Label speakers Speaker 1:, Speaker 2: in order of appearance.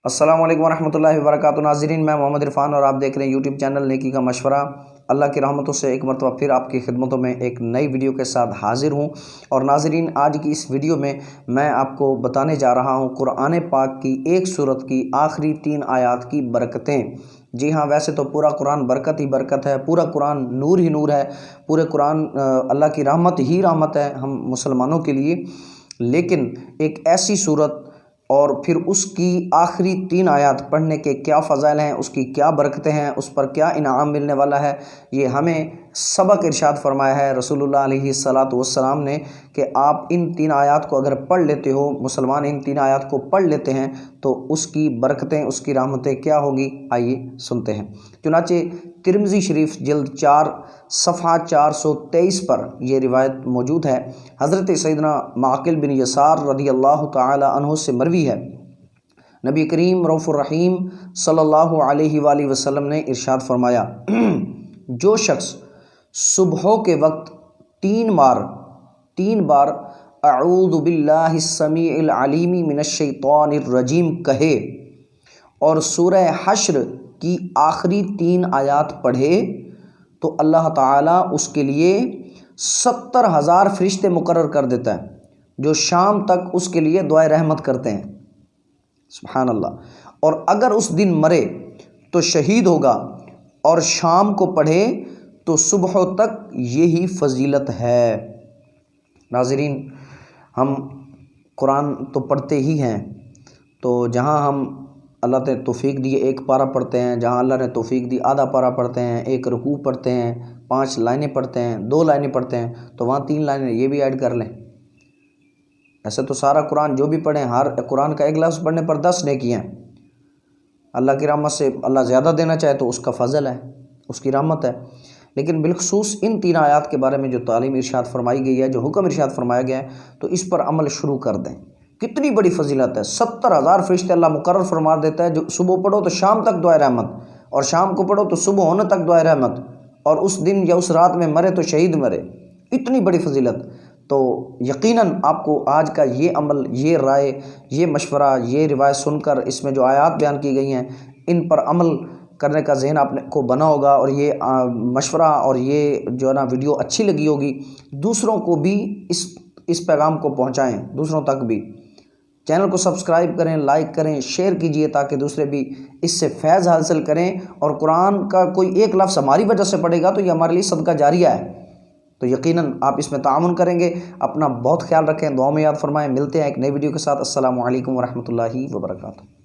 Speaker 1: السلام علیکم ورحمۃ اللہ وبرکاتہ۔ ناظرین، میں محمد عرفان اور آپ دیکھ رہے ہیں یوٹیوب چینل نیکی کا مشورہ۔ اللہ کی رحمتوں سے ایک مرتبہ پھر آپ کی خدمتوں میں ایک نئی ویڈیو کے ساتھ حاضر ہوں۔ اور ناظرین، آج کی اس ویڈیو میں آپ کو بتانے جا رہا ہوں قرآن پاک کی ایک سورت کی آخری 3 آیات کی برکتیں۔ جی ہاں، ویسے تو پورا قرآن برکت ہی برکت ہے، پورا قرآن نور ہی نور ہے، پورے قرآن اللہ کی رحمت ہی رحمت ہے ہم مسلمانوں کے لیے، لیکن ایک ایسی سورت اور پھر اس کی آخری 3 آیات پڑھنے کے کیا فضائل ہیں، اس کی کیا برکتیں ہیں، اس پر کیا انعام ملنے والا ہے، یہ ہمیں سبق ارشاد فرمایا ہے رسول اللہ علیہ والسلام نے کہ آپ ان 3 آیات کو اگر پڑھ لیتے ہو، مسلمان ان 3 آیات کو پڑھ لیتے ہیں تو اس کی برکتیں، اس کی رحمتیں کیا ہوگی، آئیے سنتے ہیں۔ چنانچہ ترمذی شریف جلد 4 صفحہ 423 پر یہ روایت موجود ہے۔ حضرت سیدنا معقل بن یسار رضی اللہ تعالی عنہ سے مروی ہے، نبی کریم رؤوف الرحیم صلی اللہ علیہ وآلہ وسلم نے ارشاد فرمایا، جو شخص صبحوں کے وقت 3 بار اعوذ باللہ السمیع العلیم من الشیطان الرجیم کہے اور سورہ حشر کی آخری 3 آیات پڑھے تو اللہ تعالیٰ اس کے لیے 70,000 فرشتے مقرر کر دیتا ہے جو شام تک اس کے لیے دعائے رحمت کرتے ہیں۔ سبحان اللہ۔ اور اگر اس دن مرے تو شہید ہوگا، اور شام کو پڑھے تو صبح تک یہی فضیلت ہے۔ ناظرین، ہم قرآن تو پڑھتے ہی ہیں، تو جہاں ہم اللہ نے توفیق دی 1 پارہ پڑھتے ہیں، جہاں اللہ نے توفیق دی آدھا پارہ پڑھتے ہیں، 1 رکوع پڑھتے ہیں، 5 لائنیں پڑھتے ہیں، 2 لائنیں پڑھتے ہیں، تو وہاں 3 لائنیں یہ بھی ایڈ کر لیں۔ ایسے تو سارا قرآن جو بھی پڑھیں، ہر قرآن کا 1 لفظ پڑھنے پر 10 نیکیاں ہیں۔ اللہ کی رحمت سے اللہ زیادہ دینا چاہے تو اس کا فضل ہے، اس کی رحمت ہے، لیکن بالخصوص ان 3 آیات کے بارے میں جو تعلیم ارشاد فرمائی گئی ہے، جو حکم ارشاد فرمایا گیا ہے، تو اس پر عمل شروع کر دیں۔ کتنی بڑی فضیلت ہے، 70,000 فرشتے اللہ مقرر فرما دیتا ہے، جو صبح پڑھو تو شام تک دعائے رحمت، اور شام کو پڑھو تو صبح ہونے تک دعائے رحمت، اور اس دن یا اس رات میں مرے تو شہید مرے۔ اتنی بڑی فضیلت، تو یقیناً آپ کو آج کا یہ عمل، یہ رائے، یہ مشورہ، یہ روایت سن کر اس میں جو آیات بیان کی گئی ہیں ان پر عمل کرنے کا ذہن آپ کو بنا ہوگا، اور یہ مشورہ اور یہ جو ہے نا ویڈیو اچھی لگی ہوگی۔ دوسروں کو بھی اس پیغام کو پہنچائیں، دوسروں تک بھی۔ چینل کو سبسکرائب کریں، لائک کریں، شیئر کیجئے تاکہ دوسرے بھی اس سے فیض حاصل کریں، اور قرآن کا کوئی 1 لفظ ہماری وجہ سے پڑھے گا تو یہ ہمارے لیے صدقہ جاریہ ہے، تو یقیناً آپ اس میں تعاون کریں گے۔ اپنا بہت خیال رکھیں، دعاؤں میں یاد فرمائیں۔ ملتے ہیں ایک نئی ویڈیو کے ساتھ۔ السلام علیکم ورحمۃ اللہ وبرکاتہ۔